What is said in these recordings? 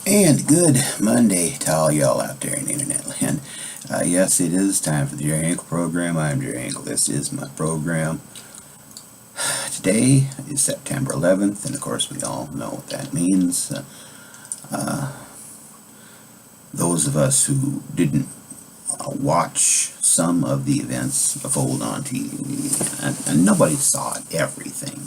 And good Monday to all y'all out there in internet land. Yes, it is time for the Jerry Hinkle Program. I'm Jerry Hinkle. This is my program. Today is September 11th, and of course we all know what that means. Those of us who didn't watch some of the events unfold on TV, and nobody saw everything.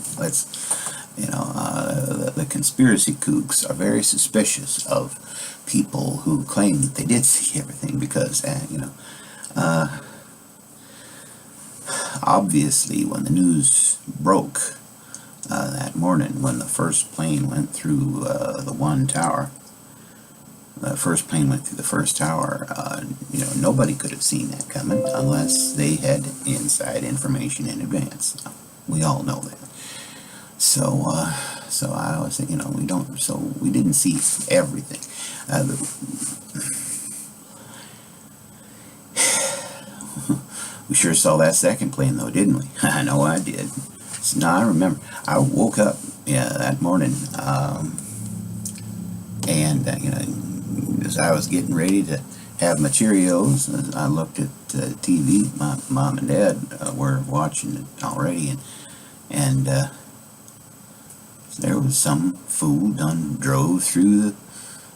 The conspiracy kooks are very suspicious of people who claim that they did see everything because, obviously when the news broke that morning when the first plane went through the first plane went through the first tower, nobody could have seen that coming unless they had inside information in advance. We all know that. So I always think, we didn't see everything. We sure saw that second plane though, didn't we? I know I did. So now I remember, I woke up, that morning, and as I was getting ready to have my Cheerios, I looked at TV. My mom and dad were watching it already, and there was some fool done drove through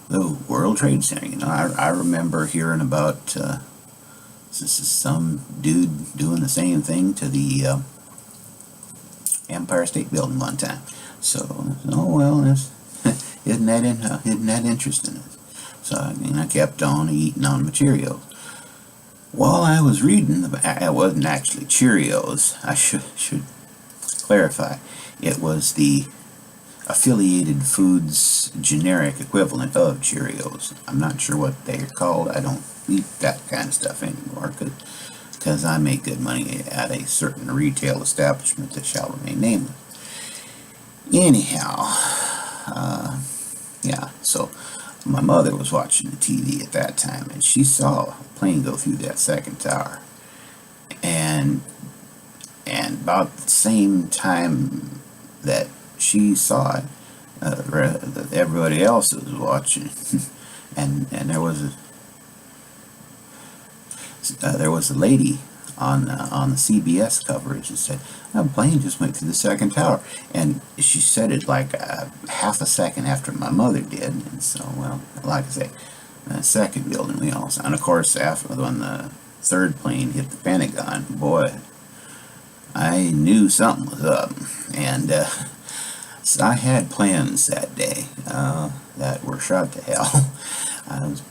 the World Trade Center. I remember hearing about this is some dude doing the same thing to the Empire State Building one time. So, isn't that interesting? So I kept on eating on my Cheerios. While I was reading, it wasn't actually Cheerios. I should clarify. It was the Affiliated Foods generic equivalent of Cheerios. I'm not sure what they're called. I don't eat that kind of stuff anymore because I make good money at a certain retail establishment that shall remain nameless. Anyhow, so my mother was watching the TV at that time, and she saw a plane go through that second tower. And about the same time that she saw it, everybody else was watching, and there was a lady on the CBS coverage that said, "A plane just went through the second tower," and she said it like half a second after my mother did. And so, like I say, the second building we all saw, and of course after when the third plane hit the Pentagon, boy, I knew something was up, and so I had plans that day that were shot to hell. I was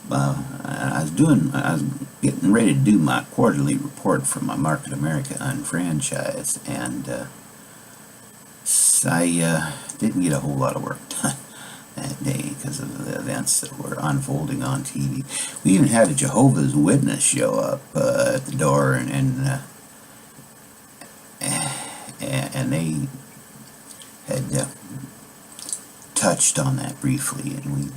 getting ready to do my quarterly report for my Market America Unfranchised, and I didn't get a whole lot of work done that day because of the events that were unfolding on TV. We even had a Jehovah's Witness show up at the door, and they had touched on that briefly, and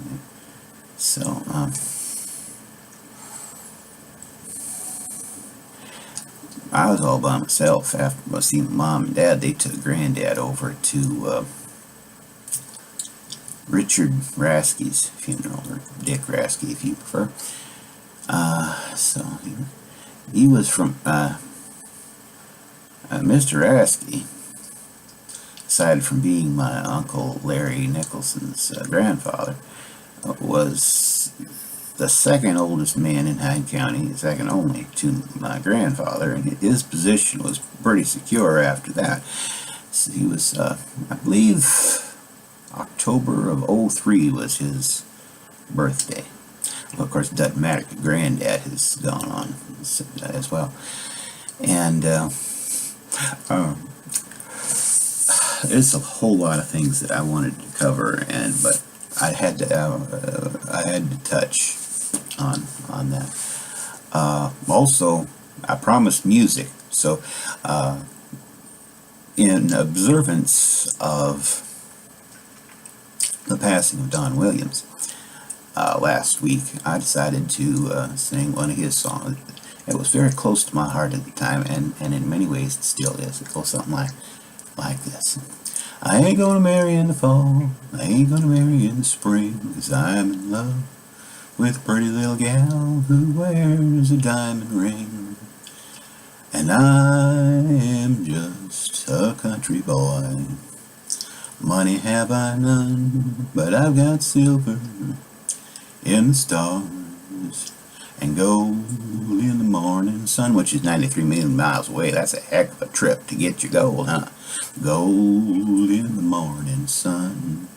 I was all by myself. After seeing Mom and Dad, they took Granddad over to Richard Rasky's funeral, or Dick Rasky if you prefer. So he was from Mr. Rasky, aside from being my Uncle Larry Nicholson's grandfather, was the second oldest man in Hyde County, second only to my grandfather, and his position was pretty secure after that. So he was, I believe, October of '03 was his birthday. Well, of course, it doesn't matter. Granddad has gone on as well. And there's a whole lot of things that I wanted to cover, but I had to touch on that. Also, I promised music, so in observance of the passing of Don Williams last week, I decided to sing one of his songs. It was very close to my heart at the time, and in many ways it still is. It goes something like this. I ain't gonna marry in the fall, I ain't gonna marry in the spring, 'cause I'm in love with a pretty little gal who wears a diamond ring. And I am just a country boy. Money have I none, but I've got silver in the stars and gold in the morning sun, which is 93 million miles away. That's a heck of a trip to get your gold, huh? Gold in the morning sun.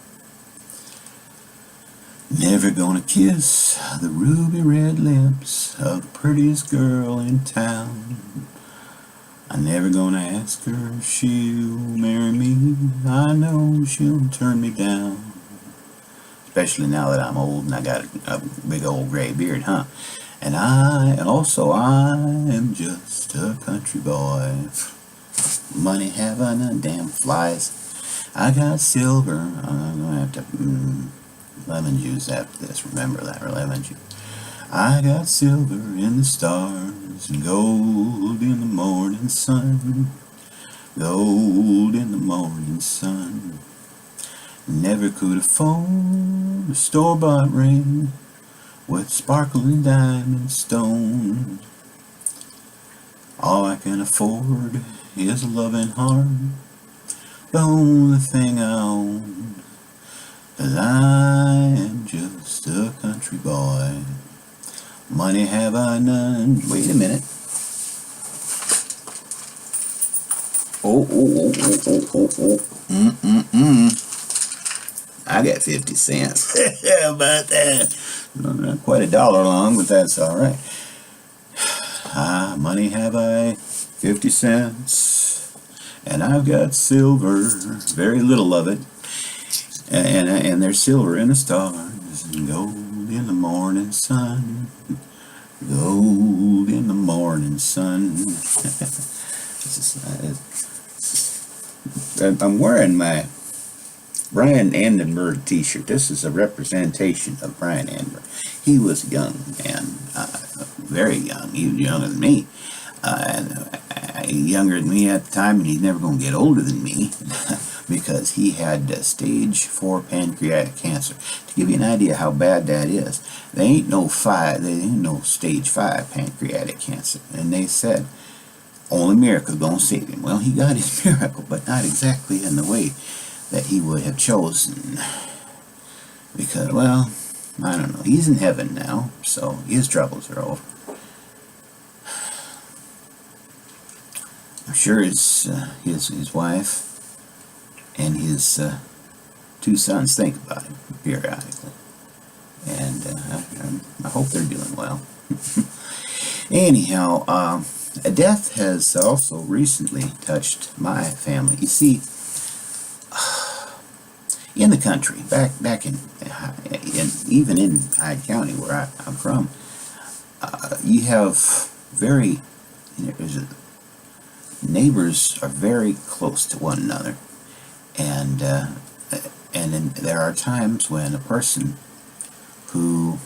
Never gonna kiss the ruby red lips of the prettiest girl in town. I'm never gonna ask her if she'll marry me. I know she'll turn me down. Especially now that I'm old and I got a big old gray beard, huh? And I am just a country boy. Money have I none, damn flies. I got silver. I'm gonna have to lemon juice after this. Remember that, or lemon juice. I got silver in the stars and gold in the morning sun. Gold in the morning sun. Never could afford a store-bought ring with sparkling diamond stones. All I can afford is a loving heart, the only thing I own. 'Cause I am just a country boy. Money have I none. Wait a minute. Oh. I got 50 cents. How about that? Not quite $1 long, but that's all right. Money have I 50 cents, and I've got silver, very little of it, and there's silver in the stars, and gold in the morning sun, gold in the morning sun. I'm wearing my Brian Anderberg t-shirt. This is a representation of Brian Anderberg. He was a young man, very young. He was younger than me. Younger than me at the time, and he's never going to get older than me because he had stage 4 pancreatic cancer. To give you an idea how bad that is, there ain't no stage 5 pancreatic cancer. And they said, only miracle going to save him. Well, he got his miracle, but not exactly in the way that he would have chosen. Because, well, I don't know. He's in heaven now, so his troubles are over. I'm sure his wife and his 2 sons think about him periodically, and I hope they're doing well. Anyhow, death has also recently touched my family. You see, in the country, back in even in Hyde County, where I'm from, you have neighbors are very close to one another, and then there are times when a person who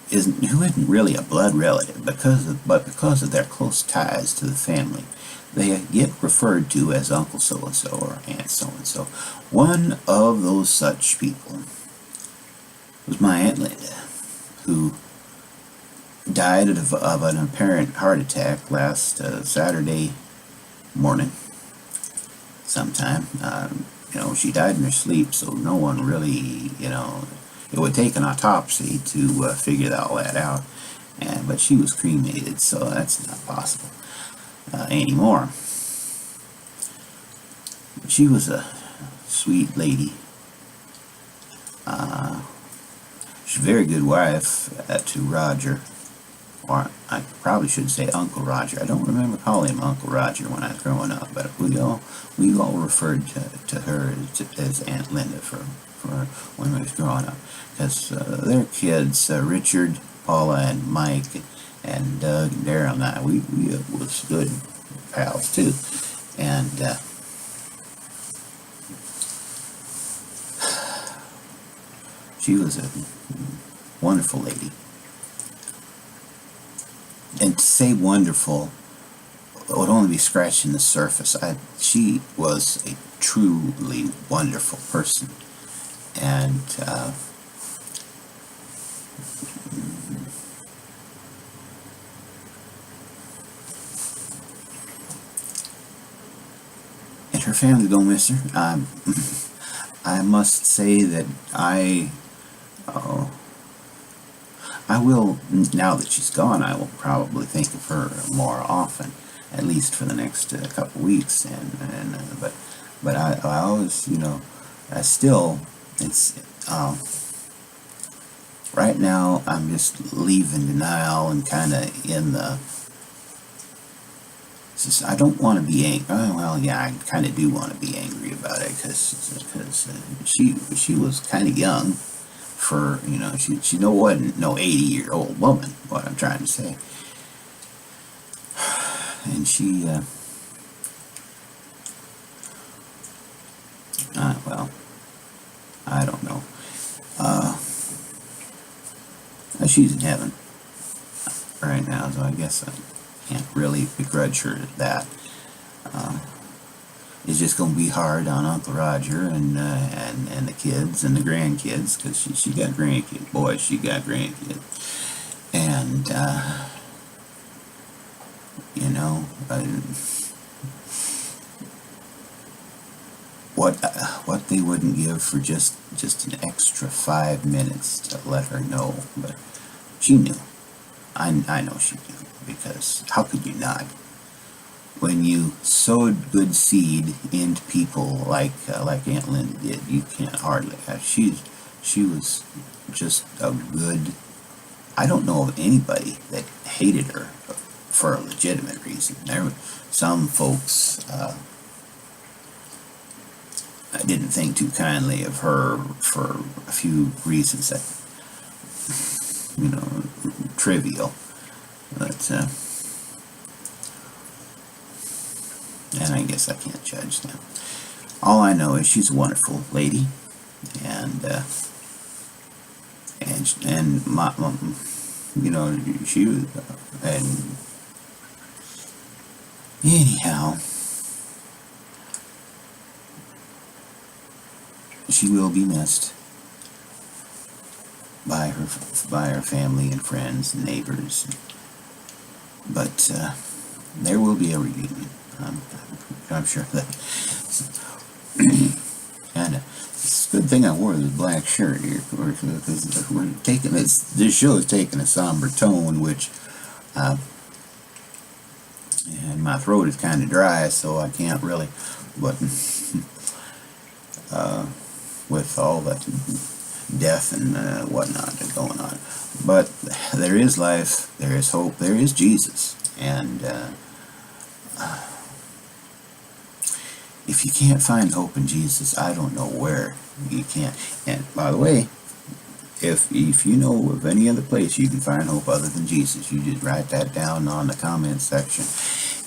isn't really a blood relative, because of their close ties to the family, they get referred to as Uncle so-and-so or Aunt so-and-so. One of those such people was my Aunt Linda, who died of an apparent heart attack last Saturday morning sometime. She died in her sleep, so no one really, it would take an autopsy to figure all that out. But she was cremated, so that's not possible anymore. She was a sweet lady. She's a very good wife to Roger, or I probably should say Uncle Roger. I don't remember calling him Uncle Roger when I was growing up, but we all referred to her as Aunt Linda for when we was growing up, because their kids, Richard, Paula, and Mike, and Doug, and Daryl, and I, we was good pals too, and she was a wonderful lady. And to say wonderful would only be scratching the surface. She was a truly wonderful person, and her family don't miss her. I must say that I will, now that she's gone, I will probably think of her more often, at least for the next couple weeks. But I always, I still, it's right now I'm just leaving denial and kind of in the. I don't want to be angry. Well, yeah, I kind of do want to be angry about it because she was kind of young for, she wasn't no 80-year-old woman, what I'm trying to say. And she, well, I don't know. She's in heaven right now, so I guess I can't really begrudge her that. It's just going to be hard on Uncle Roger and the kids and the grandkids, because she got grandkids. Boy, she got grandkids. And, what they wouldn't give for just an extra 5 minutes to let her know. But she knew. I know she knew, because how could you not? When you sowed good seed into people like Aunt Linda did, you can't hardly. She was just a good. I don't know of anybody that hated her for a legitimate reason. There were some folks I didn't think too kindly of her for a few reasons that, trivial, but. And I guess I can't judge them. All I know is she's a wonderful lady, and my she was, and anyhow, she will be missed by her family and friends and neighbors, but there will be a reunion. I'm sure that. And it's a good thing I wore this black shirt here, because we're taking this show is taking a somber tone, which and my throat is kind of dry, so I can't really. But with all that death and whatnot going on, but there is life, there is hope, there is Jesus, and. If you can't find hope in Jesus, I don't know where you can. And by the way, if you know of any other place you can find hope other than Jesus, you just write that down on the comment section,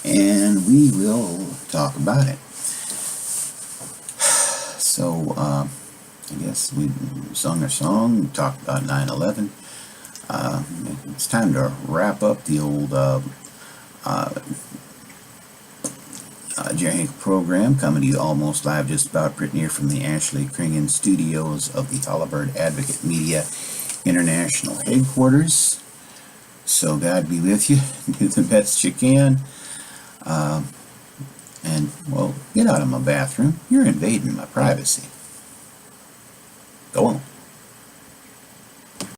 and we will talk about it. So, I guess we sung our song, talked about 9/11. It's time to wrap up the old Jerry Hinkle Program, coming to you almost live, just about pretty near from the Ashley Kringen studios of the Halliburton Advocate Media International headquarters. So God be with you. Do the best you can. And, well, get out of my bathroom. You're invading my privacy. Go on.